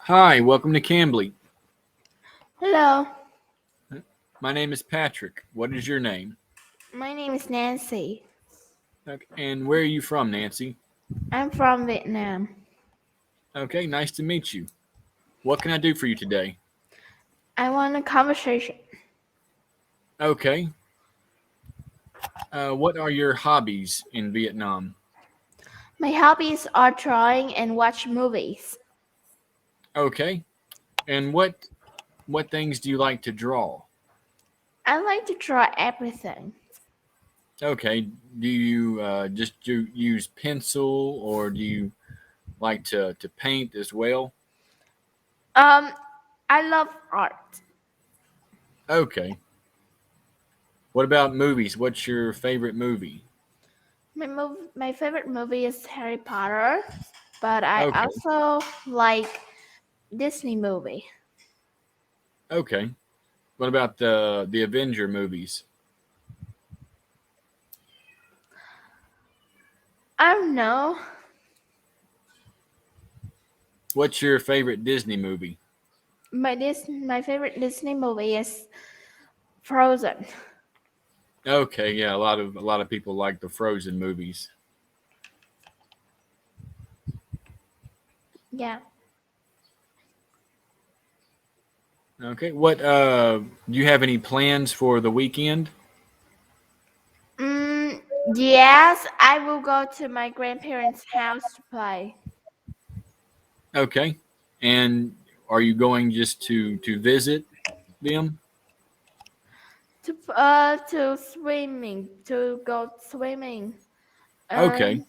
Hi, welcome to Cambly. Hello, My name is Patrick. What is your name? my name is Nancy. Okay, and where are you from, Nancy? I'm from Vietnam. Okay, nice to meet you. What can I do for you today? I want a conversation. Okay. What are your hobbies in Vietnam? My hobbies are drawing and watch movies. Okay. And what things do you like to draw? I like to draw everything. Okay. Do you just use pencil or do you like to paint as well? Um, I love art. Okay. What about movies? What's your favorite movie? My favorite movie is Harry Potter, but I Okay. also like Disney movie. Okay. What about the Avenger movies? I don't know. What's your favorite Disney movie? My favorite Disney movie is Frozen. Okay, yeah, a lot of people like the Frozen movies. Yeah. Okay, what do you have any plans for the weekend? Yes, I will go to my grandparents' house to play. Okay, and are you going just to visit them? To swimming, to go swimming. Okay, Um,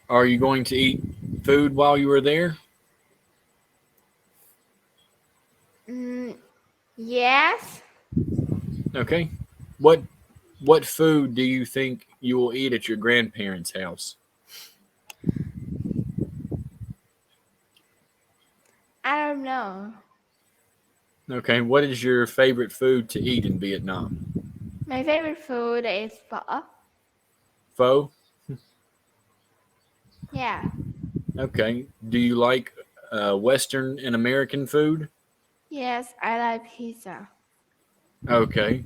are you going to eat food while you are there? mm, yes, Okay, what what food do you think you will eat at your grandparents' house? I don't know. Okay, what is your favorite food to eat in Vietnam? My favorite food is pho. Pho. Yeah, Okay, do you like Western and American food? yes, I like pizza. Okay.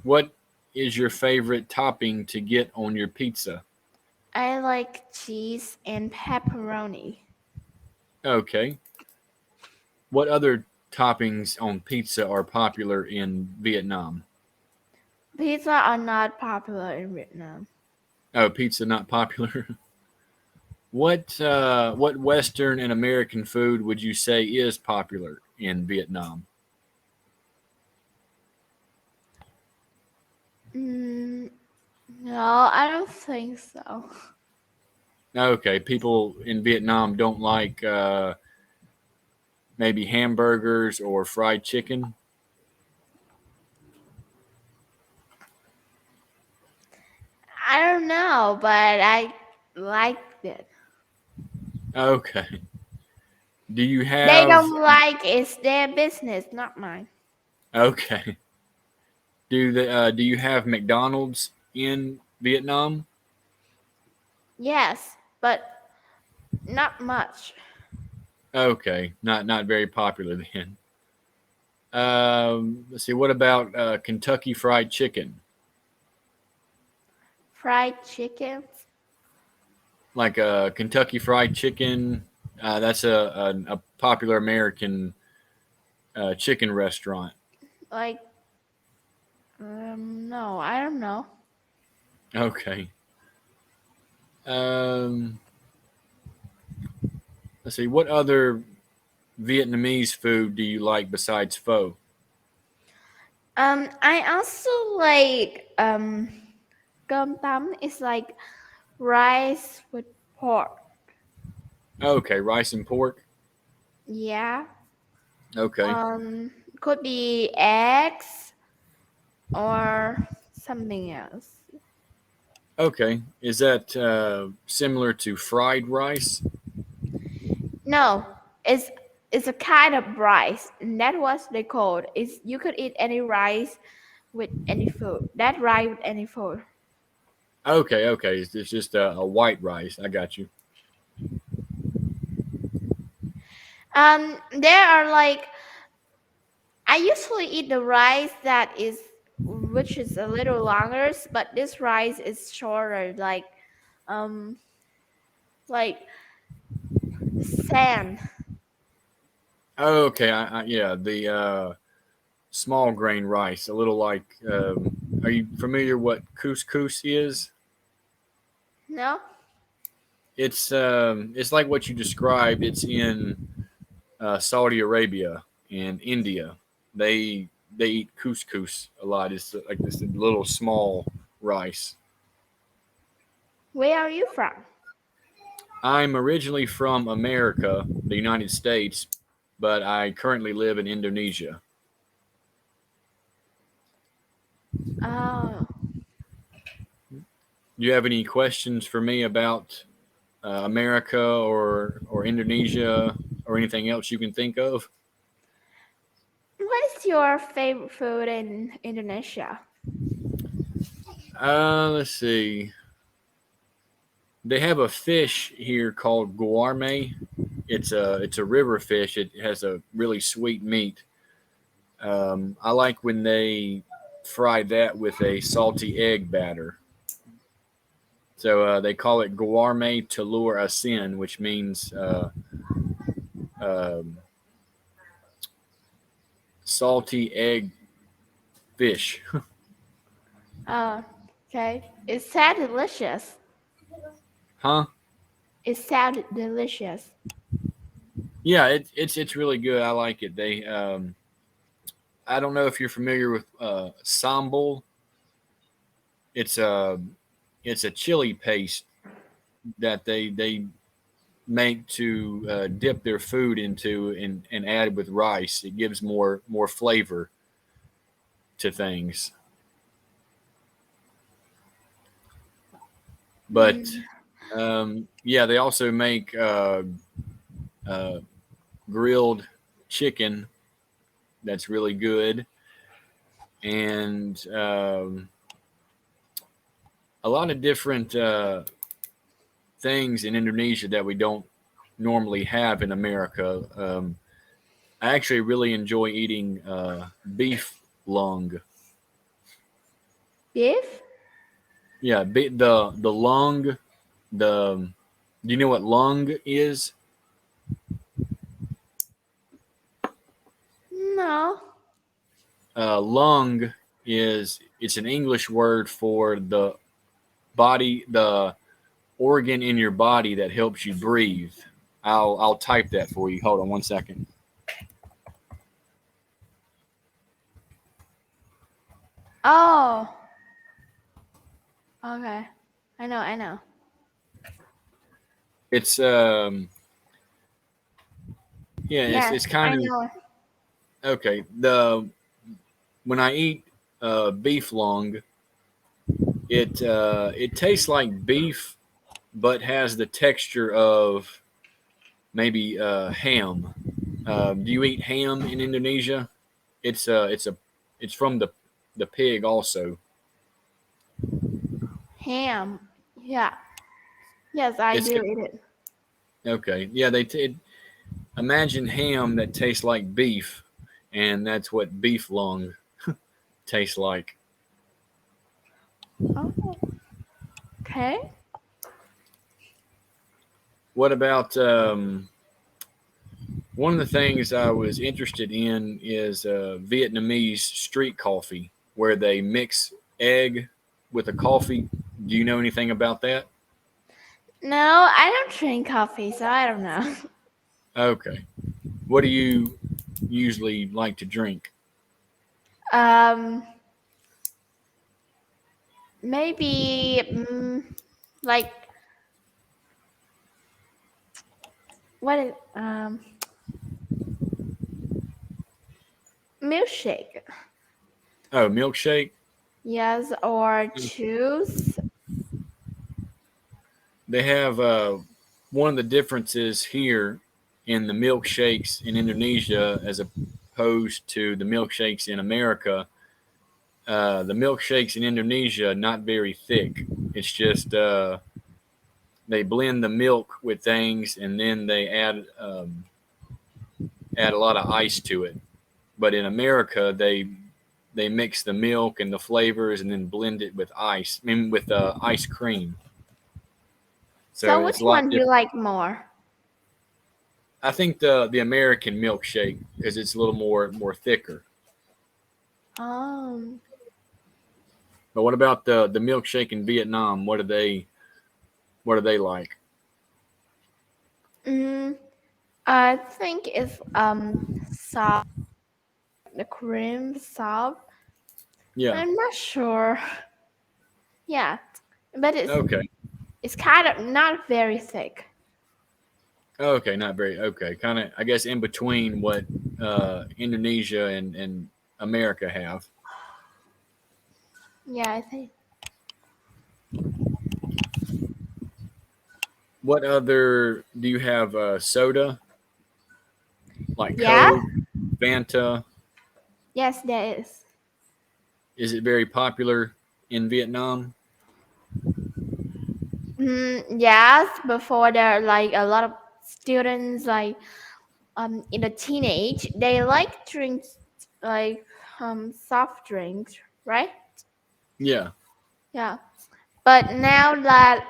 What is your favorite topping to get on your pizza? I like cheese and pepperoni. Okay. What other toppings on pizza are popular in Vietnam? Pizza are not popular in Vietnam. Oh, pizza not popular. What Western and American food would you say is popular in Vietnam? Mm, no, I don't think so. Okay, people in Vietnam don't like maybe hamburgers or fried chicken. I don't know, but I liked it. Okay. Do you They have don't like it's their business, not mine. okay? Do you have McDonald's in Vietnam? Yes, but not much. Okay, not very popular then. Let's see. What about Kentucky Fried Chicken? Fried chickens. Like Kentucky Fried Chicken. That's a popular American chicken restaurant. Like, no, I don't know. Okay. Um, let's see. What other Vietnamese food do you like besides pho? I also like cơm tấm. It's like rice with pork. Okay, rice and pork. Yeah. Okay. Could be eggs or something else. Okay. Is that similar to fried rice? No, it's it's a kind of rice, and that was they called. Is you could eat any rice with any food. That rice with any food. Okay. It's just a white rice. I got you. There are like I usually eat the rice that is which is a little longer, but this rice is shorter, um like sand. Oh, okay. Yeah, the small grain rice, a little like. Are you familiar what couscous is? No? It's like what you described. It's in Saudi Arabia and India. They they eat couscous a lot. It's like this little small rice. Where are you from? I'm originally from America, the United States, but I currently live in Indonesia. Oh. Do you have any questions for me about America or Indonesia or anything else you can think of? What is your favorite food in Indonesia? Let's see. They have a fish here called guarme. It's a river fish. It has a really sweet meat. I like when they fry that with a salty egg batter. So they call it guarme telur asin, which means um salty egg fish. Oh, okay. It sounded delicious. Huh? It sounded delicious. Yeah, it's really good. I like it. They I don't know if you're familiar with sambal. It's a it's a chili paste that they make to dip their food into and add with rice. It gives more flavor to things. But Mm, yeah, they also make uh, grilled chicken that's really good, and a lot of different things in Indonesia that we don't normally have in America. I actually really enjoy eating beef lung. beef? Yeah, the lung. The Do you know what lung is? No. Lung is it's an English word for the body, the organ in your body that helps you breathe. I'll type that for you. Hold on one second. Oh, okay. I know. It's yeah, Yes, it's I kind of know. okay. The When I eat beef lung, it tastes like beef, but has the texture of maybe ham. Do you eat ham in Indonesia? It's from the pig also. Ham. Yeah. Yes, I It's do eat it. okay. Yeah, imagine ham that tastes like beef, and that's what beef lung tastes like. Oh, okay. What about one of the things I was interested in is Vietnamese street coffee, where they mix egg with a coffee. Do you know anything about that? No, I don't drink coffee, so I don't know. Okay. What do you usually like to drink? Um, maybe like what is milkshake? Oh, milkshake. Yes, or juice. They have one of the differences here in the milkshakes in Indonesia as opposed to the milkshakes in America. The milkshakes in Indonesia not very thick. It's just they blend the milk with things and then they add add a lot of ice to it. But in America, they mix the milk and the flavors and then blend it with ice. I mean, with ice cream. So So which it's a lot one do you different. like more? I think the American milkshake because it's a little more thicker. Um, But what about the milkshake in Vietnam? What are they like? mm, I think it's soft, the cream soft. Yeah. I'm not sure. Yeah, but Okay. it's kind of not very thick. Okay. Not very. Okay. Kind of. I guess in between what Indonesia and America have. Yeah, I think. What other do you have? Soda like Yeah, Coke, Fanta. yes, there is. Is it very popular in Vietnam? Yes, before there are like a lot of students like in the teenage they like drinks like soft drinks, right? Yeah. Yeah, but now that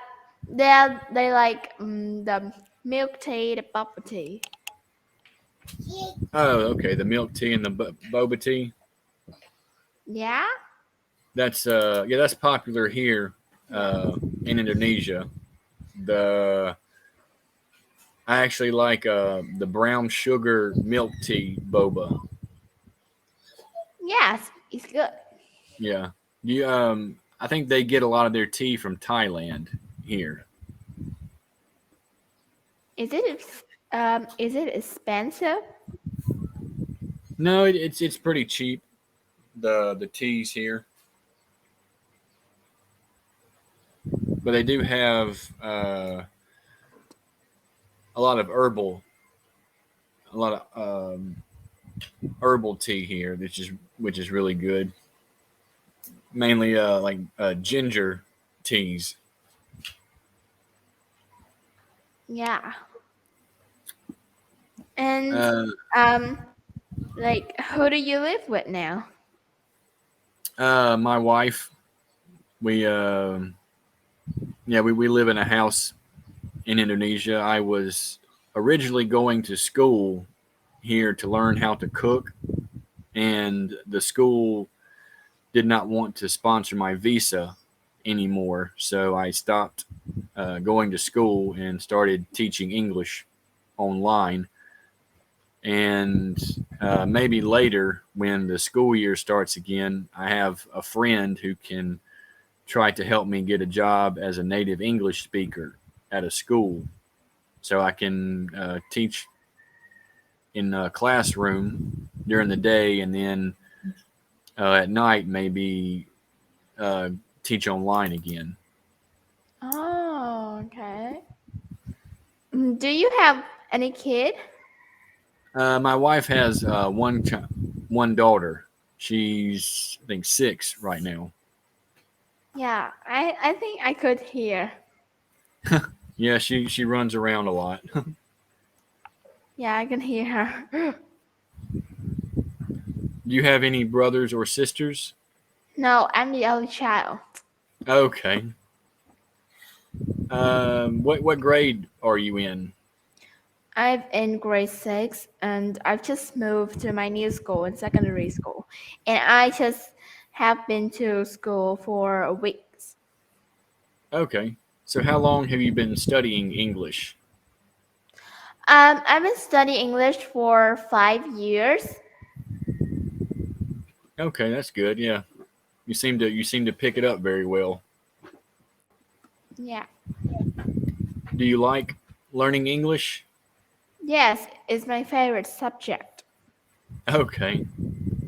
they like the milk tea, the bubble tea. Oh, okay. The milk tea and the boba tea. Yeah, That's yeah, that's popular here yeah, in Indonesia. The I actually like the brown sugar milk tea boba. yes, it's good. Yeah. You I think they get a lot of their tea from Thailand here. Is it expensive? No, it's pretty cheap. The teas here, but they do have a lot of a lot of herbal tea here, which is really good. Mainly like ginger teas. Yeah, and Uh, um, like who do you live with now? my wife, we yeah we live in a house in Indonesia. I was originally going to school here to learn how to cook, and the school did not want to sponsor my visa anymore, so I stopped going to school and started teaching English online. And maybe later, when the school year starts again, I have a friend who can try to help me get a job as a native English speaker at a school, so I can teach in a classroom during the day, and then at night maybe uh, teach online again. Oh, okay. Do you have any kid? My wife has one daughter. She's I think 6 right now. Yeah, I think I could hear. Yeah, she runs around a lot. Yeah, I can hear her. Do you have any brothers or sisters? No, I'm the only child. Okay. What grade are you in? I'm in grade six, and I've just moved to my new school in secondary school, and I just have been to school for a week. Okay. So how long have you been studying English? I've been studying English for 5 years. Okay, that's good. Yeah. You seem to pick it up very well. Yeah. Do you like learning English? Yes, it's my favorite subject. Okay.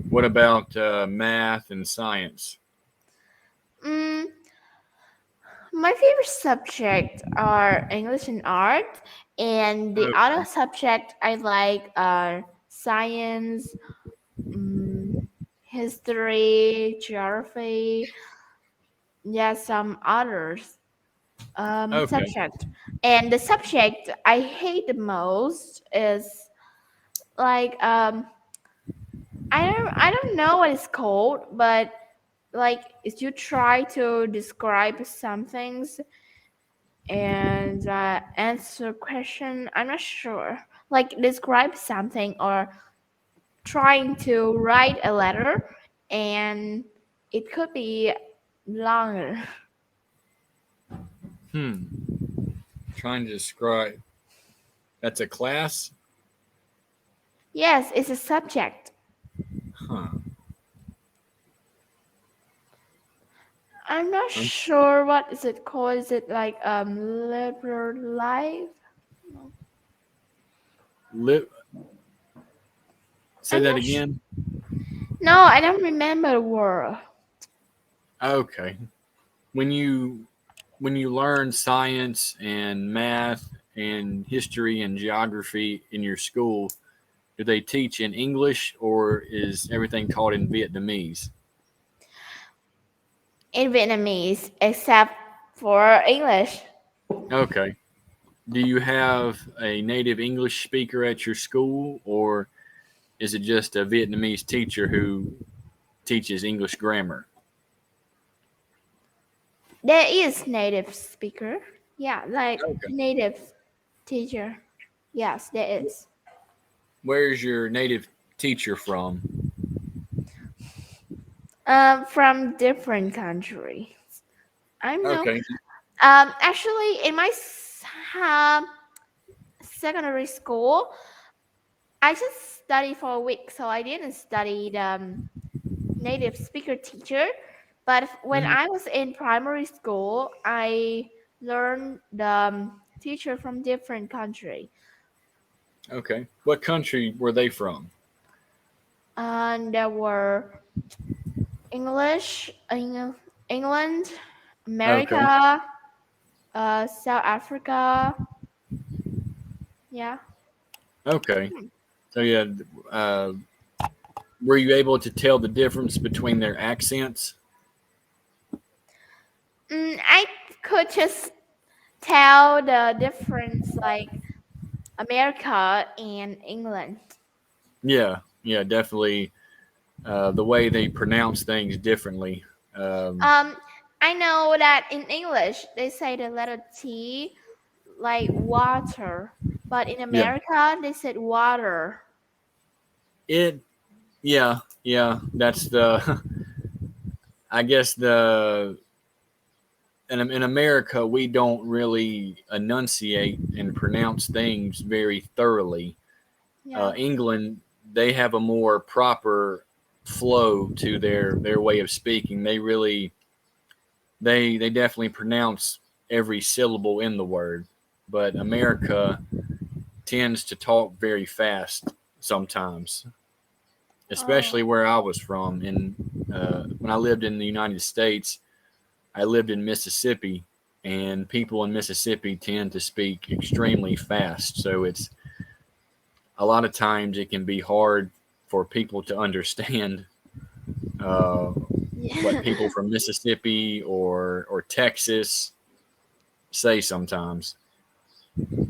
What about math and science? Mm, my favorite subject are English and art, and the other Okay. subject I like are science, mm, history, geography, yeah, some others Okay. subject. And the subject I hate the most is like I don't know what it's called, but like if you try to describe some things and answer question, I'm not sure. Like describe something or trying to write a letter, and it could be longer. Hmm. Trying to describe. That's a class? Yes, it's a subject. Huh. I'm not I'm sure what is it called. Is it like liberal life? No. li- Say I'm that not again. No, I don't remember the word. Okay. When you learn science and math and history and geography in your school, do they teach in English or is everything taught in Vietnamese? In Vietnamese, except for English. Okay. Do you have a native English speaker at your school or is it just a Vietnamese teacher who teaches English grammar? There is native speaker. Yeah, like Okay. native teacher. Yes, there is. Where's your native teacher from? From different country. I know. Okay. Actually, in my um, secondary school, I just studied for a week, so I didn't study the native speaker teacher. But when Mhm. I was in primary school, I learned the teacher from different country. Okay. What country were they from? And there were English, England, Okay. America, South Africa. Yeah. Okay. So yeah, uh, were you able to tell the difference between their accents? I could just tell the difference, like America and England. Yeah. Yeah. Definitely. The way they pronounce things differently. Um, Um, I know that in English they say the letter T like water, but in yeah. America they said water. It. Yeah. Yeah. That's the. I guess the. In America, we don't really enunciate and pronounce things very thoroughly. Yeah. England, they have a more proper flow to their way of speaking. They definitely pronounce every syllable in the word, but America tends to talk very fast sometimes, Oh. especially where I was from. And when I lived in the United States, I lived in Mississippi, and people in Mississippi tend to speak extremely fast. So it's a lot of times it can be hard for people to understand uh, what Yeah. people from Mississippi or Texas say sometimes. But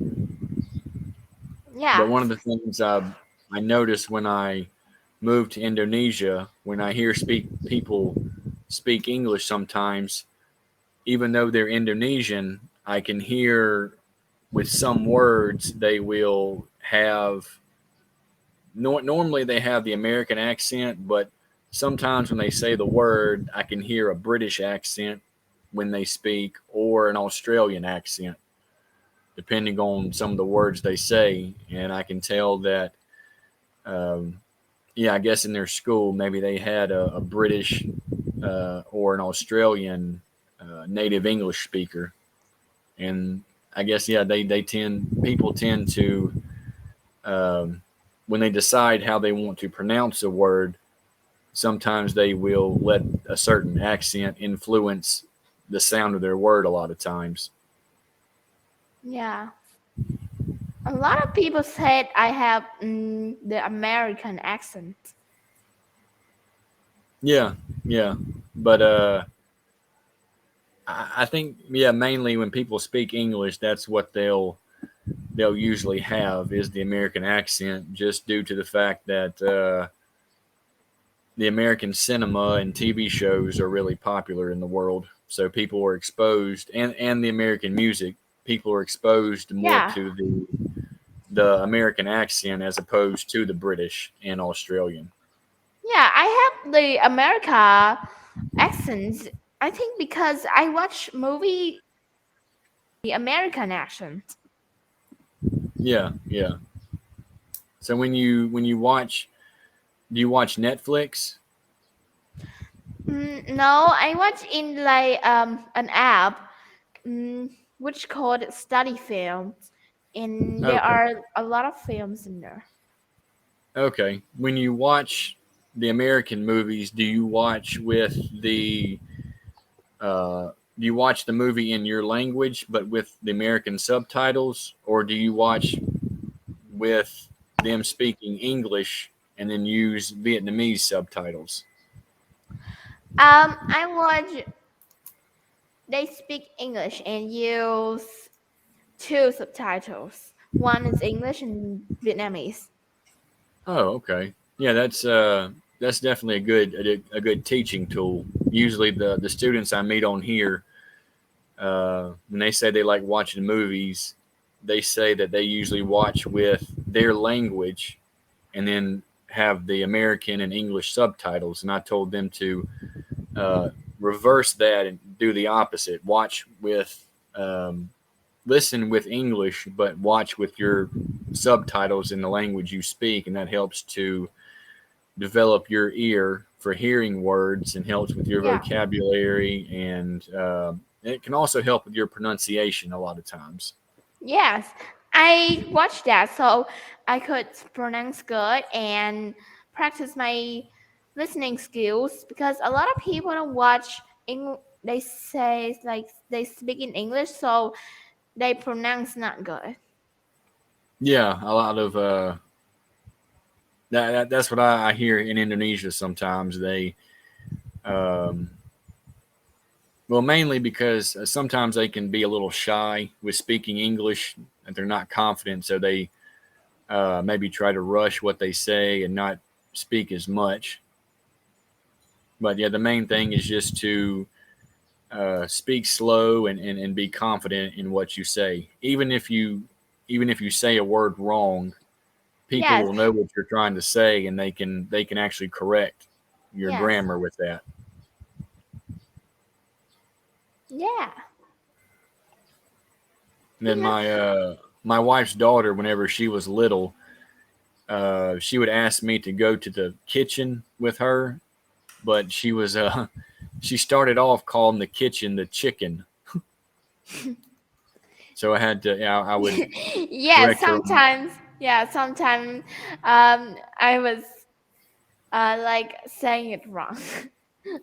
Yeah. one of the things I noticed when I moved to Indonesia, when I hear speak people speak English sometimes, even though they're Indonesian, I can hear with some words they will have. Normally they have the American accent, but sometimes when they say the word, I can hear a British accent when they speak or an Australian accent, depending on some of the words they say, and I can tell that. Um, yeah, I guess in their school maybe they had a British or an Australian native English speaker, and I guess yeah they tend people tend to um, when they decide how they want to pronounce a word, sometimes they will let a certain accent influence the sound of their word a lot of times. Yeah. A lot of people said I have the American accent. Yeah, yeah, but I think yeah mainly when people speak English, that's what they'll they'll usually have is the American accent, just due to the fact that the American cinema and TV shows are really popular in the world. So people are exposed, and the American music, people are exposed more Yeah. to the American accent as opposed to the British and Australian. Yeah, I have the America accents. I think because I watch movie the American accent. Yeah, yeah. So when you watch, do you watch Netflix? No, I watch in like an app which called Study Films, and there Okay, are a lot of films in there. okay. When you watch the American movies, do you watch with the do you watch the movie in your language but with the American subtitles, or do you watch with them speaking English and then use Vietnamese subtitles? I watch they speak English and use two subtitles. One is English and Vietnamese. Oh, okay. Yeah, that's definitely a good teaching tool. Usually, the students I meet on here, when they say they like watching movies, they say that they usually watch with their language and then have the American and English subtitles. And I told them to uh, reverse that and do the opposite. Watch with listen with English, but watch with your subtitles in the language you speak, and that helps to develop your ear for hearing words and helps with your Yeah. vocabulary, and it can also help with your pronunciation a lot of times. Yes, I watched that so I could pronounce good and practice my listening skills because a lot of people don't watch they say it's like they speak in English so they pronounce not good. Yeah, a lot of that's what I hear in Indonesia sometimes. They um, well, mainly because sometimes they can be a little shy with speaking English, and they're not confident, so they maybe try to rush what they say and not speak as much. But yeah, the main thing is just to speak slow and be confident in what you say. Even if you say a word wrong, people Yes, will know what you're trying to say, and they can actually correct your yes, grammar with that. yeah. And then my wife's daughter, whenever she was little, she would ask me to go to the kitchen with her, but she started off calling the kitchen the chicken, so I had to, yeah, I would Yeah, correct her. sometimes I was like saying it wrong.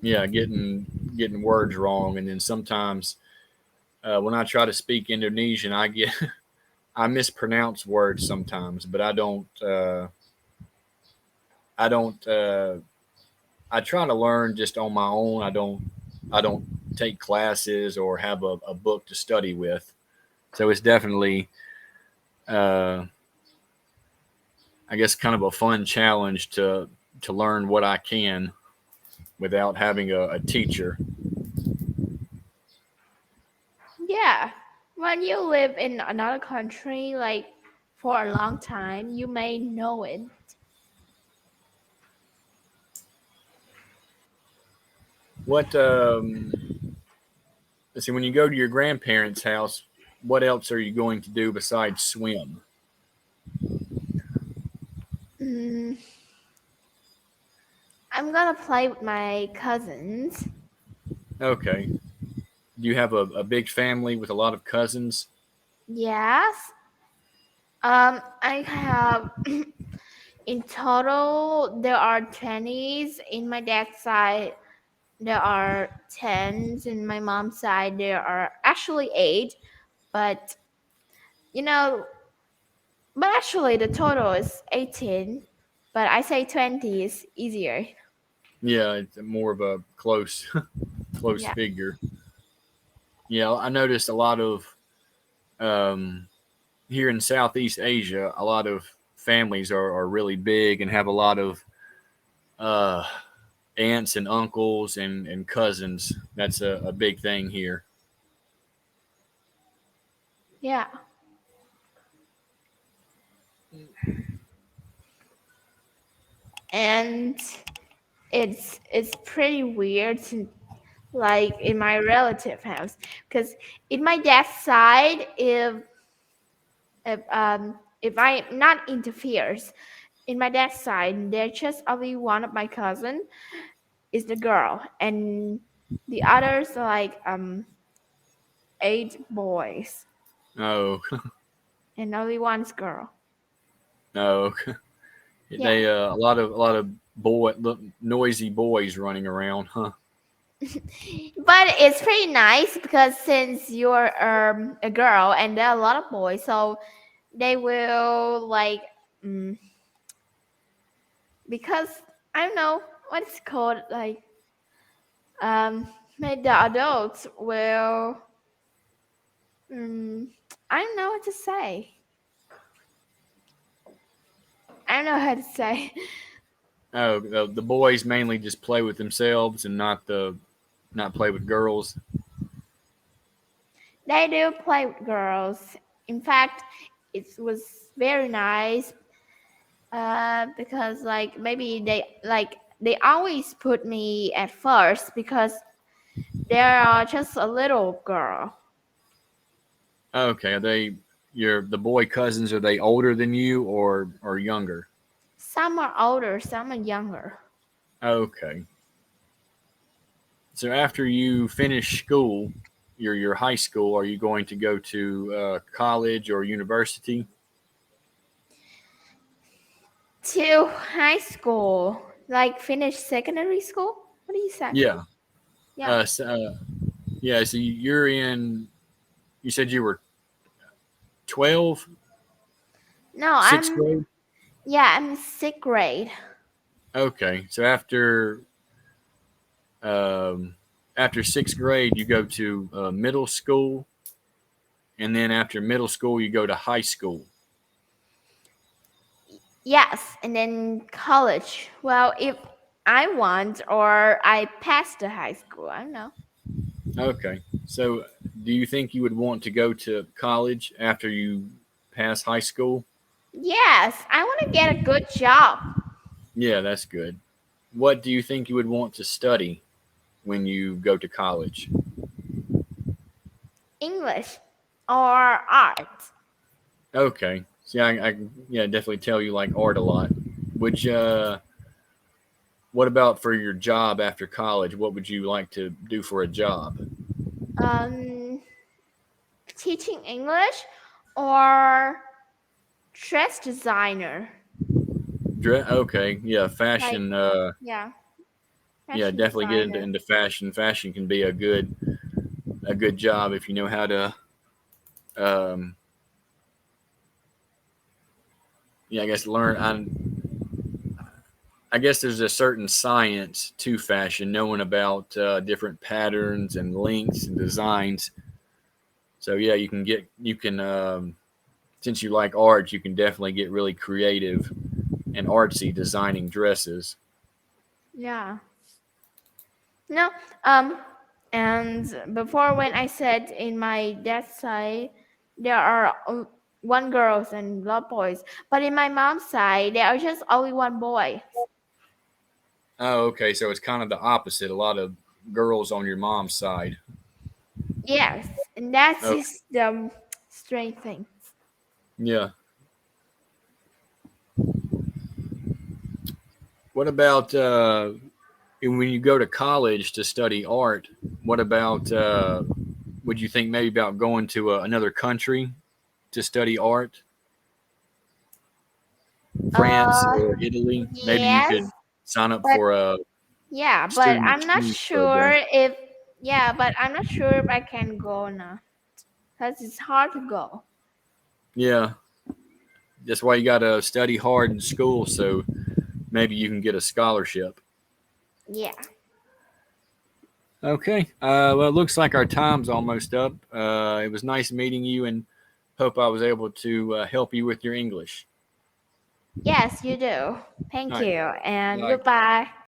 Yeah, getting words wrong, and then sometimes when I try to speak Indonesian, I mispronounce words sometimes, but I don't I try to learn just on my own. I don't take classes or have a book to study with. So it's definitely uh, I guess kind of a fun challenge to learn what I can without having a teacher. Yeah. When you live in another country, like for a long time, you may know it. What let's see, when you go to your grandparents' house, what else are you going to do besides swim? Mm, I'm gonna play with my cousins. Okay. Do you have a big family with a lot of cousins? Yes. I have in total there are 20s in my dad's side. There are 10s in my mom's side. There are actually 8, but you know, but actually the total is 18. But I say 20 is easier. Yeah, it's more of a close close Yeah. figure. Yeah, I noticed a lot of um, here in Southeast Asia, a lot of families are really big and have a lot of uh, aunts and uncles and cousins. That's a big thing here. Yeah. And it's pretty weird to, like in my relative house, because in my dad's side, if I not interferes, in my dad's side there's just only one of my cousin is the girl, and the others are like 8 boys Oh, and only one's girl. no, Yeah. they a lot of noisy boys running around, huh? But it's pretty nice because since you're a girl and there are a lot of boys, so they will like mm, because I don't know what it's called, like maybe the adults will mm, I don't know what to say. I don't know how to say. Oh, the boys mainly just play with themselves and not play with girls. They do play with girls. In fact, it was very nice because like maybe they always put me at first because there are just a little girl. Okay, are they the boy cousins? Are they older than you or younger? Some are older, some are younger. Okay, so after you finish school, your high school, are you going to go to college or university? To high school, like finish secondary school. What do you say? Yeah. Yeah. So, yeah. So you're in. You said you were 12, No, sixth grade. I'm in sixth grade. Okay. So um, after sixth grade, you go to middle school, and then after middle school, you go to high school. Yes, and then college. Well, if I want or I pass the high school, I don't know. Okay. So do you think you would want to go to college after you pass high school? Yes, I want to get a good job. Yeah, that's good. What do you think you would want to study when you go to college? English or art. Okay. See, I yeah definitely tell you like art a lot. Would you? What about for your job after college? What would you like to do for a job? Um, Teaching English or dress designer. Okay, yeah, Like, fashion. yeah, Yeah, fashion definitely get into, designer. into fashion. Fashion can be a good job if you know how to. Um, yeah, I guess learn. I guess there's a certain science to fashion, knowing about different patterns and lengths and designs. So yeah, you can since you like art, you can definitely get really creative and artsy designing dresses. Yeah. No, um, and before when I said in my dad's side, there are one girls and a lot of boys, but in my mom's side, there are just only one boy. Oh, okay. So it's kind of the opposite. A lot of girls on your mom's side. Yes, and that's Okay. just the strange thing. Yeah. What about when you go to college to study art? What about would you think maybe about going to another country to study art? France Uh, or Italy? Maybe you yes, could sign up but for a yeah, but student I'm not exchange program. sure if yeah, but I'm not sure if I can go now because it's hard to go. Yeah, that's why you got to study hard in school, so maybe you can get a scholarship. Yeah. Okay. Well, it looks like our time's almost up. It was nice meeting you, and hope I was able to help you with your English. Yes, you do. All Thank right. you and Bye. goodbye.